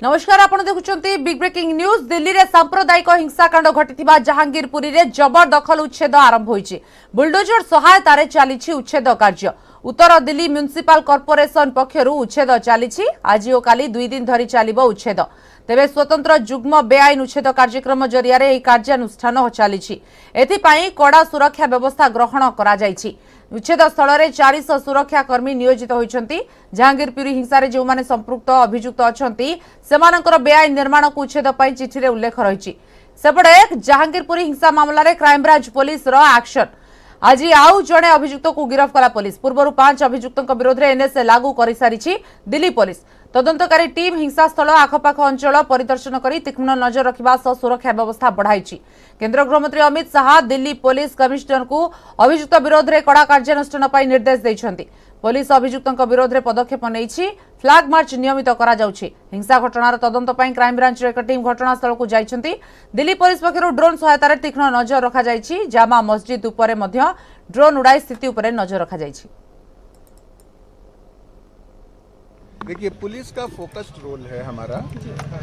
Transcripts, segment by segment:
नमस्कार, आपण देखुचंती big breaking news. Delhi रे सांप्रदायिक हिंसाकांड घटिथिबा जहांगीरपुरी रे जबरदखल उच्छेद आरंभ होईछि। बुलडोजर सहायतारे चालिछि उच्छेद कार्य। उत्तर दिल्ली म्युनिसिपल कॉर्पोरेशन पक्षरु उच्छेद चालिछि। आज ओ काली 2 दिन धरि चालिबो उच्छेद। तेबे स्वतंत्र जुग्म बेआईन उच्छेद कार्यक्रम जरिया रे कार्यानुष्ठान चालिछि। एथिपाई कड़ा सुरक्षा व्यवस्था ग्रहण करा जाइछि। उच्छेद स्थल में 400 सुरक्षाकर्मी नियोजित होइछंती। जहांगीरपुरी हिंसा रे जो माने संपृक्त अभियुक्त अछंती सेमानकर बेआईन निर्माण को उच्छेद पई चिठी रे उल्लेख रहिछि। सेपटे जहांगीरपुरी हिंसा मामला रे क्राइम ब्रांच पुलिस रो एक्शन। आज आउ जड़े अभियुक्त को गिरफ्त कला पुलिस। पूर्व 5 अभियुक्तों विरोध में एनएसए लागू कर सारी दिल्ली पुलिस। तदंतकारी टीम हिंसास्थल आखपाख अंचल परिदर्शन कर तीक्ष्ण नजर रखा सह सुरक्षा व्यवस्था बढ़ाई। केंद्र गृहमंत्री अमित शाह दिल्ली पुलिस कमिश्नर को अभियुक्त विरोध में कड़ा कार्यानुष्ठान पर निर्देश देइछंती। पुलिस अभियुक्तों विरोध में पदक्षेप नहीं फ्लैग मार्च नियमित करा जाउछि। हिंसा घटनार तदंत पर क्राइम ब्रांच एक टीम घटनास्थल को जाइछंती। दिल्ली पुलिस पक्षरु ड्रोन सहायतार तीक्ष्ण नजर रखा जाइछि। जामा मस्जिद उपरे मध्य ड्रोन उड़ाई स्थिति उपरे नजर रखा जाइछि। देखिए, पुलिस का फोकस्ड रोल है हमारा।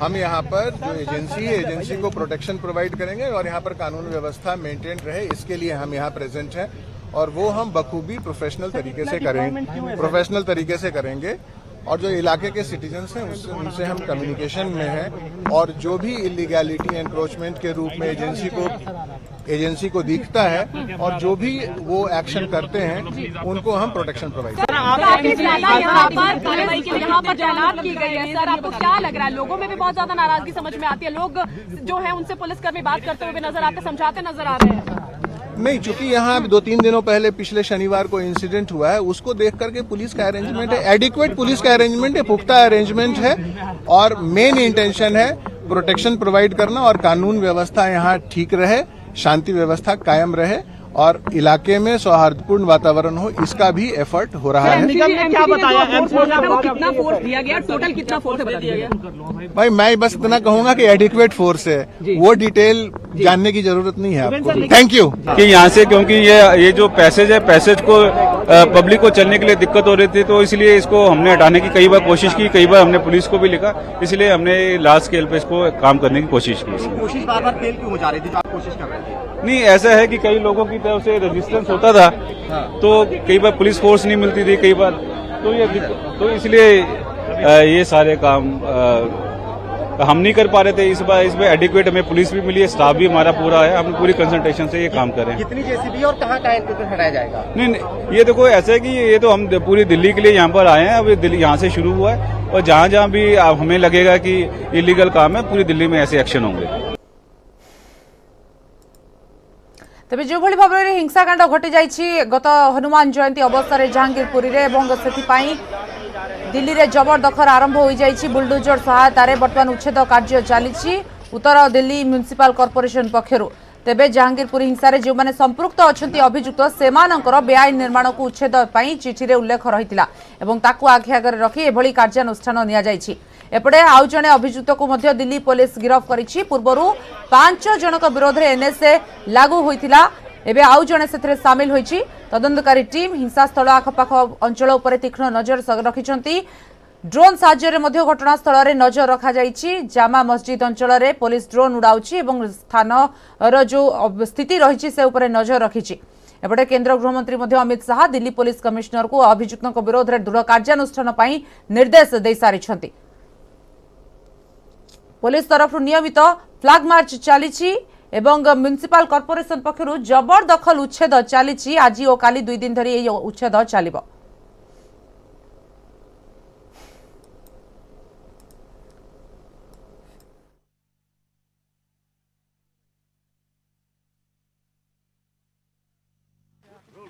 हम यहाँ पर जो एजेंसी है, एजेंसी को प्रोटेक्शन प्रोवाइड करेंगे और यहाँ पर कानून व्यवस्था मेंटेन रहे, इसके लिए हम यहाँ प्रेजेंट हैं और वो हम बखूबी प्रोफेशनल तरीके से करेंगे। और जो इलाके के सिटीजन्स हैं उनसे हम कम्युनिकेशन में हैं और जो भी इलीगैलिटी एनक्रोचमेंट के रूप में एजेंसी को दिखता है और जो भी वो एक्शन करते हैं उनको हम प्रोटेक्शन प्रोवाइड करते हैं। यहाँ पर तैनात की गई है सर, आपको क्या लग रहा है? लोगों में भी बहुत ज्यादा नाराजगी समझ में आती है। लोग जो है उनसे पुलिसकर्मी बात करते हुए नजर आते, समझाते नजर आ रहे हैं। नहीं, चूंकि यहाँ 2-3 दिनों पहले पिछले शनिवार को इंसिडेंट हुआ है, उसको देख करके पुलिस का अरेंजमेंट है, एडिक्वेट पुलिस का अरेंजमेंट है, पुख्ता अरेंजमेंट है और मेन इंटेंशन है प्रोटेक्शन प्रोवाइड करना और कानून व्यवस्था यहाँ ठीक रहे, शांति व्यवस्था कायम रहे और इलाके में सौहार्दपूर्ण वातावरण हो, इसका भी एफर्ट हो रहा है। निगम ने क्या बताया? कितना फोर्स दिया गया? टोटल कितना फोर्स बता दिया गया? भाई मैं बस इतना कहूंगा कि एडिक्वेट फोर्स है, वो डिटेल जानने की जरूरत नहीं है आपको। Thank you. कि यहाँ से क्योंकि ये जो पैसेज है, पैसेज को पब्लिक को चलने के लिए दिक्कत हो रही थी, तो इसलिए इसको हमने हटाने की कई बार कोशिश की, कई बार हमने पुलिस को भी लिखा, इसलिए हमने लार्ज स्केल पे इसको काम करने की कोशिश की। कोशिश बार-बार फेल क्यों हो जा रही थी जो आप कोशिश कर रहे थे? नहीं, ऐसा है कि कई लोगों की तरफ से रेजिस्टेंस होता था, तो कई बार पुलिस फोर्स नहीं मिलती थी, कई बार तो इसलिए ये सारे काम हम नहीं कर पा रहे थे। इस बार एडिक्वेट हमें पुलिस भी मिली है, स्टाफ भी हमारा पूरा है, हम पूरी कंसंट्रेशन से ये काम कर रहे हैं। कितनी जेसीबी और कहाँ हटाया जाएगा? नहीं, ये देखो ऐसा है कि ये तो हम पूरी दिल्ली के लिए यहाँ पर आए हैं। अभी दिल्ली यहाँ से शुरू हुआ है और जहाँ जहाँ भी हमें लगेगा कि इलीगल काम है, पूरी दिल्ली में ऐसे एक्शन होंगे। तेज जो भाव में हिंसाकांड घटी जाइए गत हनुमान जयंती अवसर में जहांगीरपुरी से दिल्ली में जबरदखल आरंभ हो जाइए। बुलडोजर सहायतार बर्तमान उच्छेद कार्य चली उत्तर दिल्ली म्युनिसिपल कॉर्पोरेशन पक्षरु। तेबे जहांगीरपुरी हिंसा रे जो माने संपृक्त अछंती अभियुक्त सेमानकर बेआईन निर्माण को उच्छेद पई चिठी रे उल्लेख रहितिला एवं ताकू आखि आगे रखी एभली कार्यानुष्ठान निया जाइछि। एपटे आउ जणे अभियुक्त को मध्य दिल्ली पुलिस गिरफ्त करिछि। पूर्वरु 5 जनक विरोध में एनएसए लागू होइतिला, एबे आउ जणे सेथरे शामिल होइछि। तदंतकारी टीम हिंसास्थल आखपाख अंचल उपर तीक्ष्ण नजर रखिछंती। ड्रोन साहाय्य मध्य घटनास्थल में नजर रखा जाइछि। जामा मस्जिद अंचल में पुलिस ड्रोन उड़ाउछि एवं स्थान जो स्थिति रही से उपर नजर रखिछि। एपटे केंद्र गृहमंत्री मध्य अमित शाह दिल्ली पुलिस कमिश्नर को अभियुक्तों विरोध में दृढ़ कार्यानुष्ठान पई निर्देश दे सारिछंती। पुलिस तरफ नियमित फ्लैग मार्च चली एवं म्युनिसिपल कॉर्पोरेशन पक्षरु जबरदखल उच्छेद चली। आज और काली 2 दिन धरी यह उच्छेद चलिबो।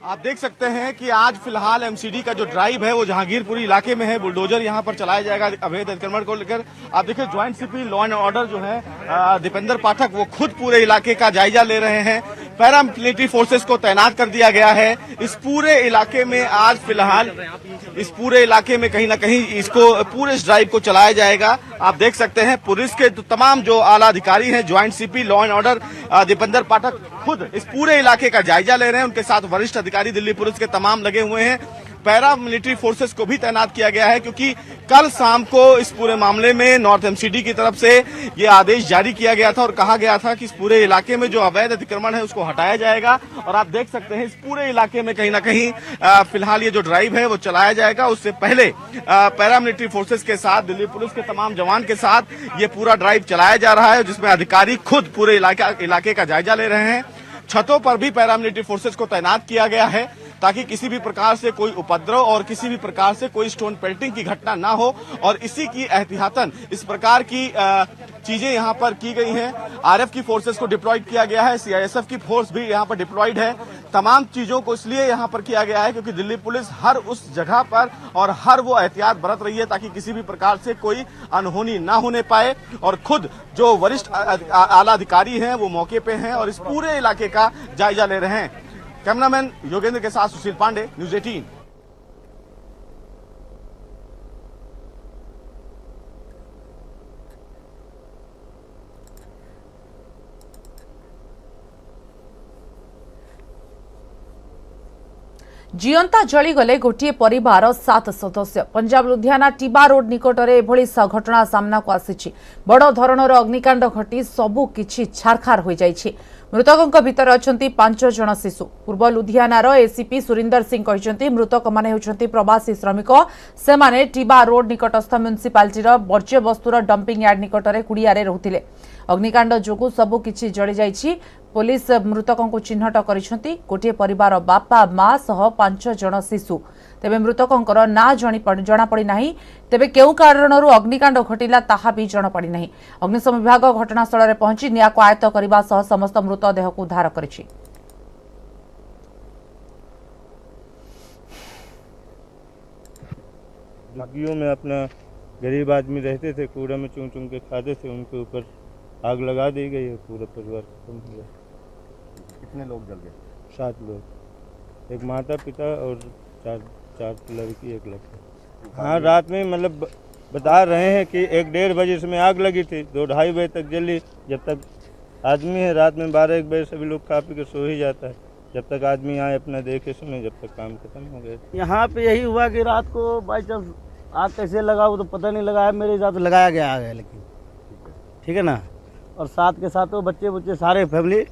आप देख सकते हैं कि आज फिलहाल एमसीडी का जो ड्राइव है वो जहांगीरपुरी इलाके में है। बुलडोजर यहां पर चलाया जाएगा अवैध अतिक्रमण को लेकर। आप देखिए joint CP law and order जो है दीपेंद्र पाठक, वो खुद पूरे इलाके का जायजा ले रहे हैं। पैरामिलिट्री फोर्सेस को तैनात कर दिया गया है इस पूरे इलाके में। आज फिलहाल इस पूरे इलाके में कहीं ना कहीं इसको पूरे इस ड्राइव को चलाया जाएगा। आप देख सकते हैं पुलिस के तमाम जो आला अधिकारी हैं, joint CP law and order Dipendra Pathak खुद इस पूरे इलाके का जायजा ले रहे हैं। उनके साथ वरिष्ठ अधिकारी दिल्ली पुलिस के तमाम लगे हुए हैं। पैरा मिलिट्री फोर्सेस को भी तैनात किया गया है, क्योंकि कल शाम को इस पूरे मामले में नॉर्थ एमसीडी की तरफ से ये आदेश जारी किया गया था और कहा गया था कि इस पूरे इलाके में जो अवैध अतिक्रमण है उसको हटाया जाएगा। और आप देख सकते हैं इस पूरे इलाके में कहीं ना कहीं फिलहाल ये जो ड्राइव है वो चलाया जाएगा। उससे पहले पैरामिलिट्री फोर्सेस के साथ, दिल्ली पुलिस के तमाम जवान के साथ ये पूरा ड्राइव चलाया जा रहा है, जिसमें अधिकारी खुद पूरे इलाके का जायजा ले रहे हैं। छतों पर भी पैरामिलिट्री फोर्सेस को तैनात किया गया है ताकि किसी भी प्रकार से कोई उपद्रव और किसी भी प्रकार से कोई स्टोन पेल्टिंग की घटना ना हो। और इसी की एहतियातन इस प्रकार की चीजें यहां पर की गई हैं। आरएफ की फोर्सेस को डिप्लॉयड किया गया है, सीआईएसएफ की फोर्स भी यहां पर डिप्लॉयड है। तमाम चीजों को इसलिए यहां पर किया गया है क्योंकि दिल्ली पुलिस हर उस जगह पर और हर वो एहतियात बरत रही है ताकि किसी भी प्रकार से कोई अनहोनी ना होने पाए। और खुद जो वरिष्ठ आला अधिकारी हैं वो मौके पे हैं और इस पूरे इलाके का जायजा ले रहे हैं। कैमरामैन योगेंद्र के साथ सुशील पांडे, न्यूज 18। जीवंता जलीगले गोटे परिवार 7 सदस्य। पंजाब लुधियाना टिबा रोड निकटरे एभली घटना सामना को आसी। बड़ धरणर अग्निकांड घटी सबुकिछि छारखार हो जाइछि। मृतकों भितर अछंती 5 जन शिशु। पूर्व लुधियानार एसीपी सुरिंदर सिंह कहते मृतक माने होछंती प्रवासी श्रमिक। सेमाने टिबा रोड निकटस्थ म्युनिसिपालिटीर वर्ज्य वस्तुर डंपिंग यार्ड निकटरे कुड़ियारे रहुथिले। अग्निकांड जोगु सबुकिछि जळि जाइछि। पुलिस मृतकों को चिन्हट करिसेंती। गोटे परिवार बापा मां सह 5 जन शिशु। तेबे मृतकों ना जना पड़ी नहीं। तेबे केउ कारणरू अग्निकांड घटिला ताहा भी जना पड़ी नहीं। अग्निशम विभाग घटनास्थल में पहुंची निया को आयत्त करने सह समस्त मृतदेह को उद्धार करिछि। झुग्गियों में अपना गरीब आदमी रहते थे, कूड़ा में चुन चुन के खाते थे, उनके ऊपर आग लगा दी गई है। पूरा परिवार खत्म हो गया। कितने लोग जल गए? 7 लोग, एक माता पिता और चार लड़की, एक लड़का। हाँ, रात में मतलब बता रहे हैं कि 1-1:30 बजे इसमें आग लगी थी, 2-2:30 बजे तक जली। जब तक आदमी है रात में 12-1 बजे सभी लोग खा पी के सो ही जाता है। जब तक आदमी आए अपना देखे सुने, जब तक काम खत्म हो गया। यहाँ पे यही हुआ कि रात को बाई चांस आग कैसे लगा वो तो पता नहीं लगा है। मेरे हिसाब से लगाया गया आग है, लेकिन ठीक है ना। और साथ के साथ वो बच्चे सारे फैमिली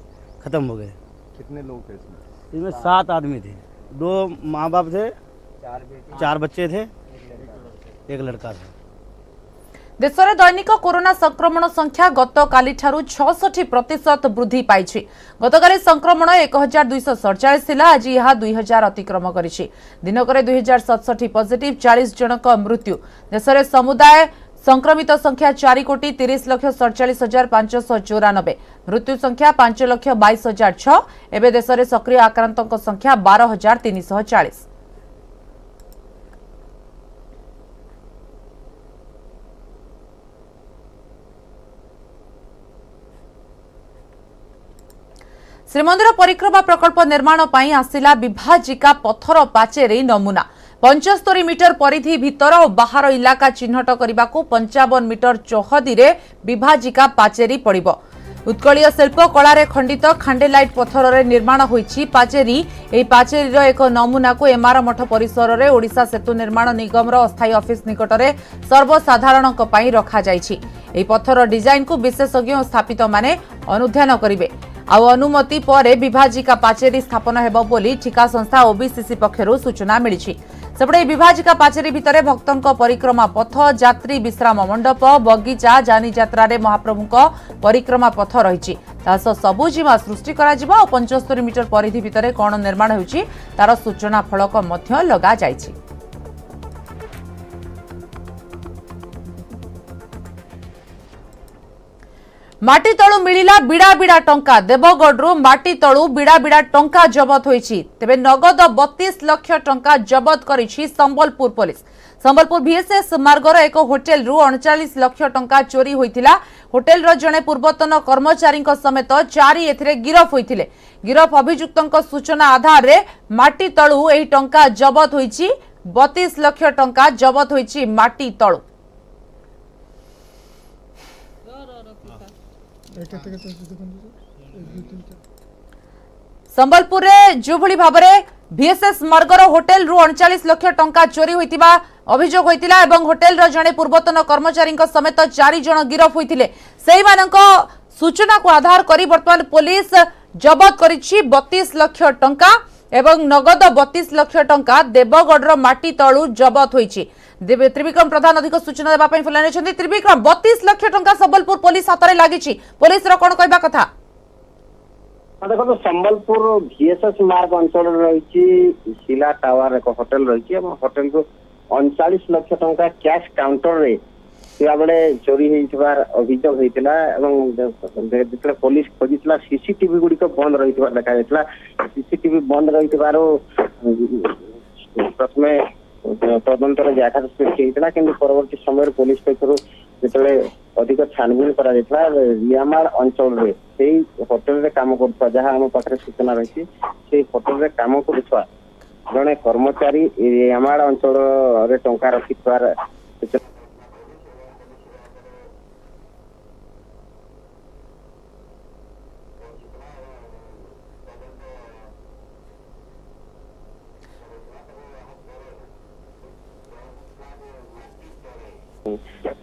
खत्म हो गए। कितने लोग थे इसमें? इसमें 7 आदमी थे। 2 माँ बाप थे, 4 बच्चे थे, एक लड़का था। देश में दैनिक कोरोना संक्रमण संख्या गत काली 66% वृद्धि पाई। गतकाली संक्रमण 1247 थिला, आज यह 2000 अतिक्रम करिछि। दिनकर 2067 पॉजिटिव, 40 जनक मृत्यु। देश में समुदाय संक्रमित संख्या 4,30,47,594। मृत्यु संख्या 5,22,006। एवं देश में सक्रिय आक्रांतों संख्या 12,340। श्रीमंदिर परिक्रमा प्रकल्प निर्माण पर आसिला विभाजिका पत्थर पाचेरी नमूना। 75 मीटर परिधि भीतर और बाहर इलाका चिन्हट करने को 55 मीटर चौहदी रे विभाजिका पाचेरी पड़िबो। उत्कलीय शिल्प कलार खंडित खांडेलाइट पत्थर रे निर्माण होईछि पाचेरी। एही पाचेरीर एक नमूना को एमार मठ परिसर रे ओडिशा सेतु निर्माण निगम अस्थायी ऑफिस निकट में सर्वसाधारणक पई रखा जाइछि। एही पत्थर डिजाइन को विशेषज्ञ और स्थापित माने अनुध्यान करिवे। अनुमति पर विभाजिका पाचेरी स्थापन हेबो बोली ठिका संस्था ओबीसीसी पक्षरु सूचना मिली। सेपटे विभाजिका पाचेरी भितर भक्तों परिक्रमा पथ, यात्री विश्राम मंडप, बगीचा, जानी यात्रा रे महाप्रभुଙ୍କ परिक्रमा पथ रही। सबुजिमा सृष्टि करा जिवो। 75 मीटर परिधि भितर कौन निर्माण होउछि तार सूचना फलक मध्य लगा जाइछि। माटी तळु मिलिला बिड़ा बिड़ा टंका। देवगढ़ माटी तळु बिड़ा बिड़ा टंका जबत होईछि। तेबे नगद 32 लाख टंका जबत करिछि संबलपुर पुलिस। संबलपुर VSS मार्गर एक होटेल रु 39 लाख टंका चोरी होइतिला। होटेल रो जणे पूर्वतन कर्मचारी समेत 4 एथिरे गिरफ होइतिले। गिरफ अभियुक्तक सूचना आधार रे माटी तळु एही टंका जबत होईछि। 32 लाख टंका जबत होईछि माटी तळु। संबलपुर रे जो भली भाबरे VSS मार्गर होटेल रु 39 लाख टंका चोरी होइतिबा अभियोग होइतिला एवं होटेल रो जणे पूर्वतन कर्मचारी समेत 4 जण गिरफ होइतिले सेही मानक सूचना को आधार करी वर्तमान पुलिस जबत करिछि 32 लाख टंका एवं नगद 32 लाख टंका देवगढ़ माटी तळु जबत होइछि। त्रिविक्रम प्रधान अधिक सूचना देबा पई फलाने छथि। त्रिविक्रम 32 लाख टंका संबलपुर पुलिस हाथ रे लागिछि, पुलिस रो कोन कहबा कथा? देखो संबलपुर VSS मार्ग अंचल रही शिला टावर एक होटेल रही होटेल को 39 लाख टंका कैश काउंटर रे बेले चोरी होइथिबार अभियोग होइतिला एवं पुलिस खोजितला सीसीटीवी गुडी को बंद रहिथिबार देखा जायतिला। सीसीटीवी बंद रहिथिबारो प्रथमे तदंतर जाकर सृष्टि होइतिला किंतु परवर्ती समय पुलिस पक्षरु जेतले अधिक छानबीन करा जायतिला रियामाल अंचल रे सेही होटेल रे काम करथवा जहां हम पाखरे सूचना रही से होटेल रे काम करथवा जने कर्मचारी रियामाल अंचल रे टंका रखिथवार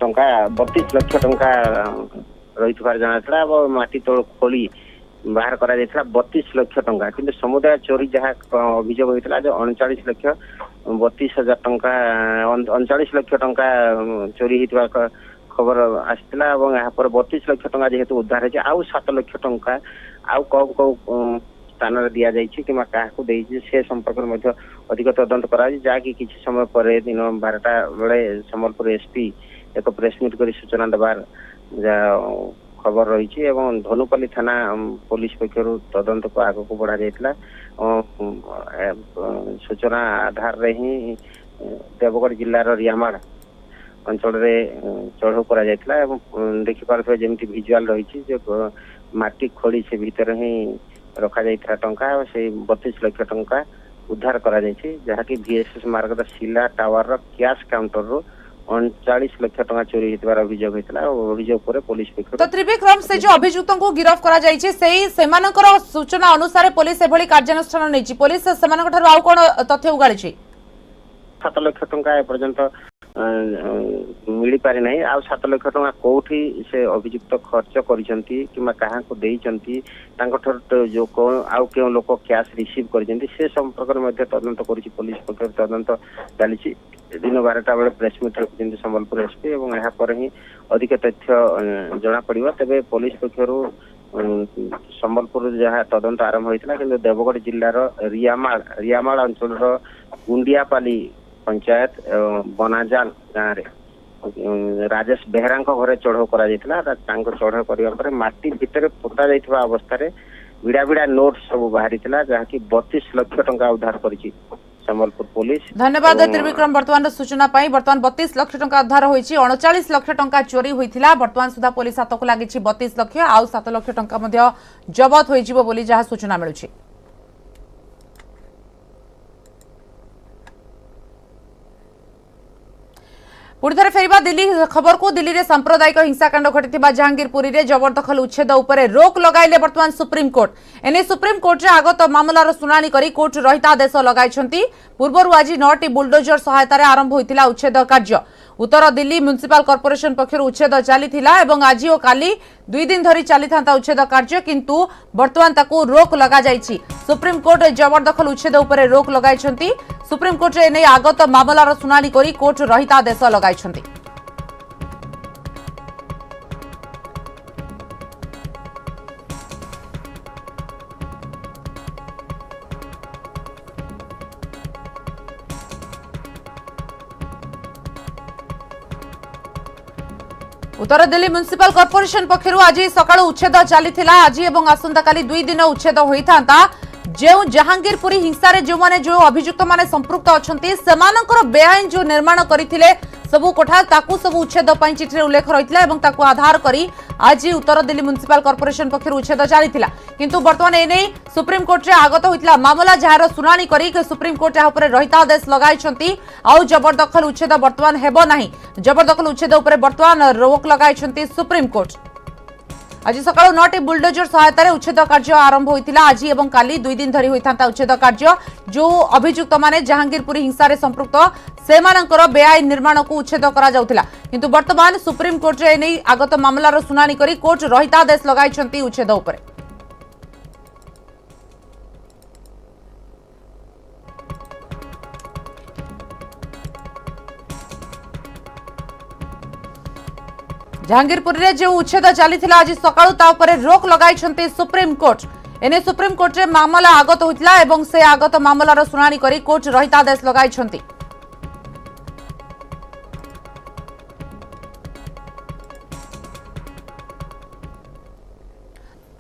टंका 32 लाख टंका रही जाना माटी तोड़ खोली बाहर करा 32 लाख टंका किंतु समुदाय चोरी जहाँ अभियोग होता जो 39 लाख 32,000 टंका 39 लाख टंका चोरी होता खबर आसाला यहाँ पर 32 लाख टंका जेहेतु उद्धार है आउ 7 लाख टंका आउ कौ कौ स्थान दि जाइए कि से संपर्क में अधिक तदंत करा जहाँकि किसी समय पर दिन 12टा बेले संबलपुर SP एक प्रेस मीट कर सूचना देवार खबर रही धनुपल्ली थाना पुलिस पक्षर तदंत को आग को बढ़ा जाता सूचना आधार रे ही देवगढ़ जिलार रियामाड़ अंचल चढ़ऊ करा देखिपारे जमी भिजुआल रही माटी खोली से भीतर ही रखा जाइथा टंका से 32 लाख टंका उद्धार करा जाइछि जहाँकि VSS मार्ग शिला टावर कैश काउंटर रो 39 लाख टंका चोरी होइतबार अभियोग होइतला अभियोग पर पुलिस पक्ष तो त्रिविक्रम से जो अभियुक्तों को गिरफ्त करा जाइछि सेही सेमानकर सूचना अनुसार पुलिस एभली कार्यानुष्ठान नैछि पुलिस सेमानक ठारु आउ कोन तथ्य उगालिछि 7 लाख टंका ए पर्यंत मिली पारि नाही आ 7 लाख टंका कोठी से अभियुक्त खर्च करिसंती किमा कहा को देइसंती तांको ठर जो को आउ के लोक कैश रिसीव करिसंती से संपर्क में तदंत करिछि पुलिस पक्ष तदंत चलिछि दिन 12टा बेले प्रेस मीट रखिसंती संबलपुर SP एवं यहाँ पर ही अधिक तथ्य जना पड़िबा तबे पुलिस पक्षरु संबलपुर जहाँ तदंत आरंभ होइतला किंतु देवगढ़ जिल्लार रियामाल अंचल गुंडियापाली पंचायत बनाजाल गाँव रे राजेश बेहरा घरे चढ़ऊ करा चढ़ऊ कर माटी भितर पोता जाइथिबा अवस्था रे विड़ा विड़ा नोट सब बाहरी जहाँकि 32 लाख टंका उद्धार करिछि संबलपुर पुलिस। धन्यवाद त्रिविक्रम वर्तमान सूचना पाई। वर्तमान 32 लाख टंका उद्धार होइछि 39 लाख टंका चोरी होइथिला वर्तमान सुधा पुलिस हाथ को लागिछि 32 लाख आउ 7 लाख टंका मध्य जबत होइजिबो बोली जहाँ सूचना मिलुछि। पुणी थे फेरवा दिल्ली खबर को दिल्ली में सांप्रदायिक हिंसाकांड घटी जहांगीरपुरी में जबरदखल उच्छेद उपर रोक लगाइले वर्तमान सुप्रीमकोर्ट एने सुप्रीमकोर्ट आगत मामलार शुणाणी करी कोर्ट रहितादेश लगाई पूर्व आज 9टी बुलडोजर सहायता आरंभ होता उच्छेद कार्य उत्तर दिल्ली म्युनिसिपल कॉर्पोरेशन पक्षर उच्छेद चली आज और काली 2 दिन धरी चली था उच्छेद कार्य किंतु वर्तमान ताकू रोक लगा जाइछि। सुप्रीमकोर्ट जबरदखल उच्छेद उपर रोक लगाई सुप्रीमकोर्ट एने आगत मामलार शुणाणी करी कोर्ट रहितादेश लगाई। उत्तर दिल्ली म्युनिसिपल कॉर्पोरेशन पक्षर आज सकाळ उच्छेद चली आज और आसंता काली 2 दिन उच्छेद होता जो जहांगीरपुरी हिंसा रे जो माने जो अभियुक्त माने संपृक्त अछंती सेमानकर बेआईन जो निर्माण करथिले सबु कोठा ताकू सब उच्छेद पई चिठी रे उल्लेख रहितला एवं ताकू आधार करी आज उत्तर दिल्ली म्युनिसिपल कॉर्पोरेशन पक्षर उच्छेद चलीथिला किंतु वर्तमान एने सुप्रीम कोर्ट रे आगत होइतला मामला जहार सुनानी करी के सुप्रीम कोर्ट या ऊपर रहितादेश लगाइछंती आउ जबरदखल उच्छेद वर्तमान हेबो नाही जबरदखल उच्छेद ऊपर वर्तमान रोक लगाइछंती सुप्रीम कोर्ट। आज सकाळ 9टी बुलडोजर सहायतार उच्छेद कार्य आरंभ होता। आज एवं काली 2 दिन धरी होता उच्छेद कार्य। जो अभियुक्त माने जहांगीरपुरी हिंसा संपृक्त सेमानंकर बेआईन निर्माण को उच्छेद करा जाउथिला, किंतु वर्तमान सुप्रीम कोर्ट रे एने आगत मामलार सुनानी करी कोर्ट रहितादेश लगाइछंती उच्छेद उपरे। जहांगीरपुर रे जो उच्छेद चली आज सकाळु ता उपरे रोक लगाई सुप्रीम कोर्ट। एने सुप्रीम कोर्ट रे मामला आगत होइतिला एवं से आगत मामलार सुनानी करी कोर्ट रहितादेश लगाई।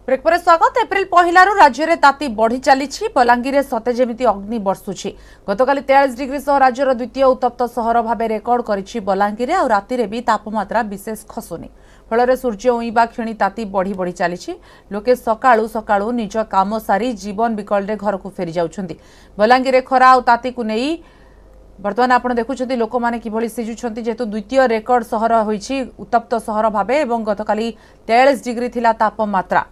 ब्रेक पर स्वागत। एप्रिल पहलारू राज्य में ताती बढ़ी चली। बलांगीर सते जेमिति अग्नि बर्षुछि। गतकाली 43 डिग्री सह राज्यर द्वितीय उत्तप्त सहर भाव रेकर्ड करिछि बलांगीर। आ राति भी तापमात्रा विशेष खसुनी, फल सूर्य उइबा क्षणी ताती बढ़ी बढ़ी चली। लोके सकाळु सकाळु निज काम सारी जीवन विकल घर को फेरी जाउछन्ति। बलांगीर खरा आ ताती को नहीं बर्तमान आपण देखुछन्ति लोक माने किभଳି सिजुछन्ति, जेतु द्वितीय रेकर्ड सहर होइछि उत्तप्त सहर भाव एवं गतकाली 43 डिग्री थिला तापमात्रा।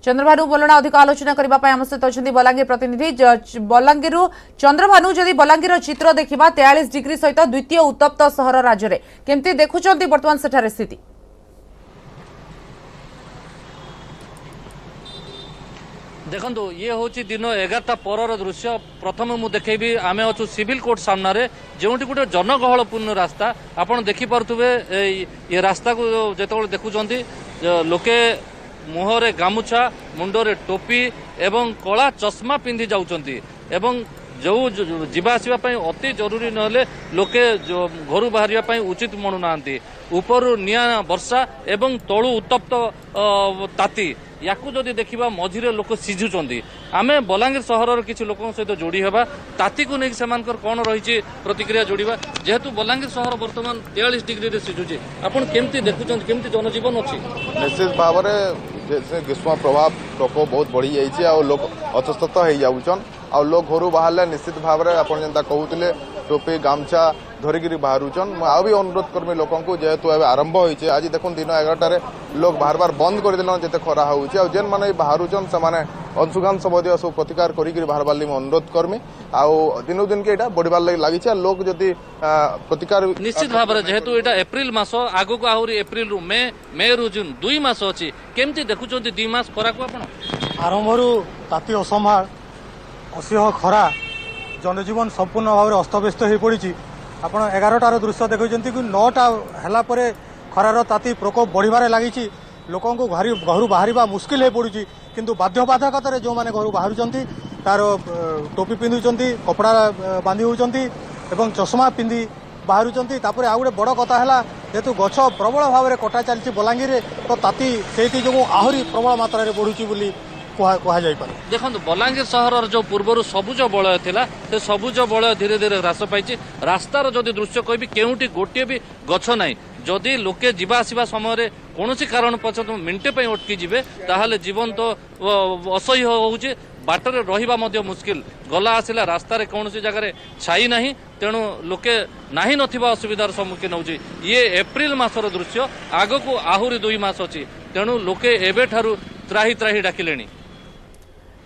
चंद्रभानु बोलना अधिक आलोचना करने आम सहित अच्छा बलांगीर प्रतिनिधि। बलांगीर चंद्रभानु जदि बलांगीर चित्र देखा 43 डिग्री सहित द्वितीय उत्तप्त सहर राज्य में केमती देखुं बर्तमान सेठार स्थिति? देखो ये हूँ दिन 11टा पर दृश्य। प्रथम मु देखेबी आम अच्छु सिविल कोर्ट सामने जो गोटे जनगहलपूर्ण रास्ता आपड़ देखिपे। ये रास्ता को जो देखुं लोके मुहरे गामुछा मुंडरे टोपी एवं कला चश्मा पिंधि जाउचंती एवं जो जीवा आसिबा पई अति जरूरी नहले लोके जो घर बाहरिया पई उचित मनु नांती। ऊपर निया वर्षा एवं तळु उत्तप्त ताती याकू जदि देखिबा मझिरे लोक सिझुचंती। आमे बलांगीर सहरर किछि लोकन सहित जोड़ी हेबा ताती को नै सेमानकर कोन रहिछि प्रतिक्रिया जोड़िबा। जेहेतु बलांगीर सहर वर्तमान 43 डिग्री रे सिझुछि, आपण केमती देखुचंती, केमती जनजीवन अछि? निश्चित भाव में ग्रीष्म प्रभाव प्रकोप बहुत बढ़ी जाइए। लोक अस्वस्थ हो जाऊन आ लोग घर बाहर निश्चित भाव में आप कहते टोपी गामछा धरिकी बाहरुचन। आ भी अनुरोध करमी लोक जेहेतु आरंभ होइछे। आज देखो दिन 11टारे लोग बार बार बंद कर देलन जेते खरा होउछे। आ जेन माने बाहरुचन से माने अंशुघांश बदिया सब प्रतिकार करिकी बाहर बाली अनुरोध करमी। आ दिनो दिन के एटा बढ़िबार लागिछे। लोग जदि प्रतिकार निश्चित भाव में जेहेतु एटा एप्रिल मास आगु को आहुरी एप्रिल रु मे रु जून 2 मास अछि, केमती देखुचंती 2 मास खरा को आपण? आरंभरू ताती असंभाळ असह्य खरा जनजीवन संपूर्ण भाव में अस्तव्यस्त हो पड़ी। आप 11टार दृश्य देखते कि 9टा है खरार ताती प्रकोप बढ़िबार लगी। लोक घर बाहर मुस्किल हो पड़ी, किंतु बाध्यबाधकतार जो मैंने घर बाहर तार टोपी पिंधुंट कपड़ा बांधि होती एवं चश्मा पिंधि बाहर। तापर आउ गोटे बड़ कथा है जेहेतु गछ प्रबल भाव में कटा चलती बलांगीर, तो ताती से जो आहरी प्रबल मात्रा बढ़ुची देखो बलांगीर सहर जो पूर्वर सबुज बलय थिला से सबुज बलय धीरे धीरे ह्रास पाई। रास्तार जदि दृश्य कहबी केउटी गोटे भी गछ नाही। जदि लोके जीवा आसिबा समय कौन कारण पछत मिनटे पे अटकी जीवे ताहले जीवन तो असह्य होउची। बाटरे रहिबा मध्य मुश्किल। गला आसिला रास्ता रे कौन जगह छाई नाही, तेणु लोके नाही नथिबा असुविधार सम्मुखीन होउची। ये एप्रिल मासर दृश्य, आगो को आहुरी 2 मास अछि, तेणु लोके एबे ठारू त्राही त्राही डाकिलेनी।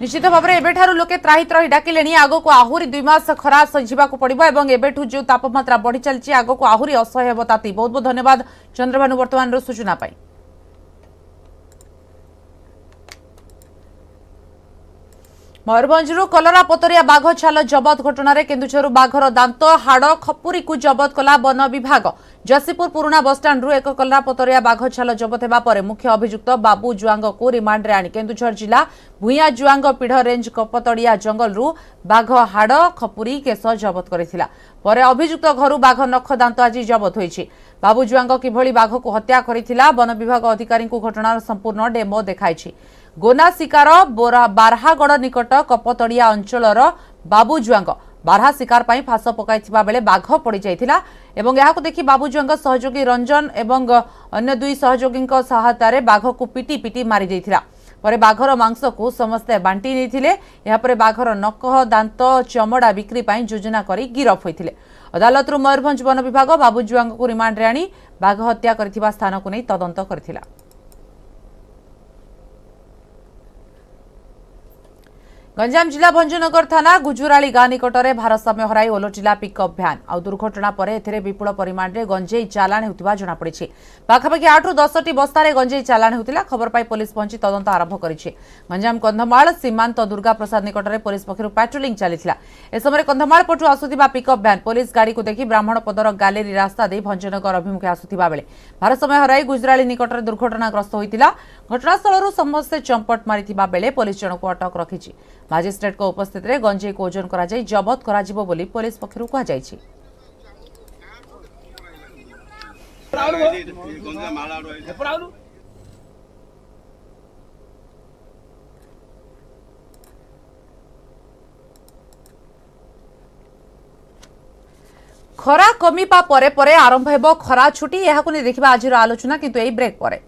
निश्चित भाव में एबेठारू लोके त्राही त्राही डाकिले। आगो को आहुरी 2 मास खरा सहिबाकू पड़िबो एवं एबेठू जो तापमात्रा बढ़ी चलछि आगो को आहुरी असह्य हेबो ताती। बहुत बहुत धन्यवाद चंद्रभानु वर्तमान रो सूचना पाई। मयूरभंजरू कलरापतरिया बाघ छाल जबत घटना केन्दुझर बाघर दांत हाड़ खपुरी को जबत कला वन विभाग। जसीपुर पुराना बसस्टाण्ड एक कलरापतरिया बाघ छाल जबत होगा पर मुख्य अभियुक्त बाबू जुआंग को रिमांड रे आनी केन्दुझर जिला भूया जुआंग पीढ़ रेंज कपतड़िया जंगल बाघ हाड़ खपुरी केस जबत करथिला। पर अभियुक्त घर बाघ नख दांत आज जबत होइछि। बाबू जुआंग किभଳି बाघ को हत्या करथिला वन विभाग अधिकारी को घटनार संपूर्ण डेमो देखाइछि। गोना शिकार बारहागड़ निकट कपतड़िया अंचलर बाबू जुआंग बारहा शिकार पर फास पकाई बेले बाघ पड़ जाइथिला एवं यहाकू देखि बाबू जुआंग सहयोगी रंजन एवं अन्य 2 सहयोगी सहायतार बाघ को पिटी पिटी मारी देइथिला। ପରେ ବାଘର ମାଂସକୁ ସମସ୍ତେ ବାଣ୍ଟି ନେଇଥିଲେ। ଏହାପରେ ବାଘର ନଖ ଦାନ୍ତ ଚମଡ଼ା ବିକ୍ରି ପାଇଁ ଯୋଜନା କରି ଗିରଫ ହୋଇଥିଲେ। ଅଦାଲତରୁ ମୟୂରଭଞ୍ଜ ବନ ବିଭାଗ ବାବୁଜୁଆଙ୍କୁ ରିମାଣ୍ଡରେ ଆଣି ବାଘ ହତ୍ୟା କରିଥିବା ସ୍ଥାନକୁ ନେଇ ତଦନ୍ତ କରିଥିଲା। गंजाम जिला भंजनगर थाना गुजुराली गाँ निकटने भारसाम्य हराई ओलटिला पिकअप भ्यान आ दुर्घटना पर एथिरे विपुल परिमाण में गंजेई चालाण होता जमापड़ी। पाखापाखि 8 ରୁ 10ଟି बस्तार गंजेई चालाण होता। खबर पाई पुलिस पहुंची तदंत आरंभ करिछि। गंजाम कंधमाल सीमांत दुर्गा प्रसाद निकटने पुलिस पक्षरु पेट्रोलिंग चलीथिला। ए समय कंधमाल पटु आसुथिबा पिकअप भ्यान पुलिस गाड़ी को देखि ब्राह्मणपदर गैलेरी रास्ता दे भंजनगर अभिमुखे आसुथिबा बेले भारसाम्य हराई गुजुराली निकटने दुर्घटनाग्रस्त होइतिला। घटनास्थल समस्ते चंपट मारिथिबा बेले पुलिस जनक अटक रखिछि। मजिस्ट्रेट को उपस्थित रे गंजेई को ओजन करा जाई जबत करा जिवो बोली पुलिस पक्षरु कहा जायछि। खरा कमिपा परे परे आरंभ हेबो खरा छुट्टी। एहाकु नै देखिबा आजिर आलोचना किंतु एई ब्रेक परे।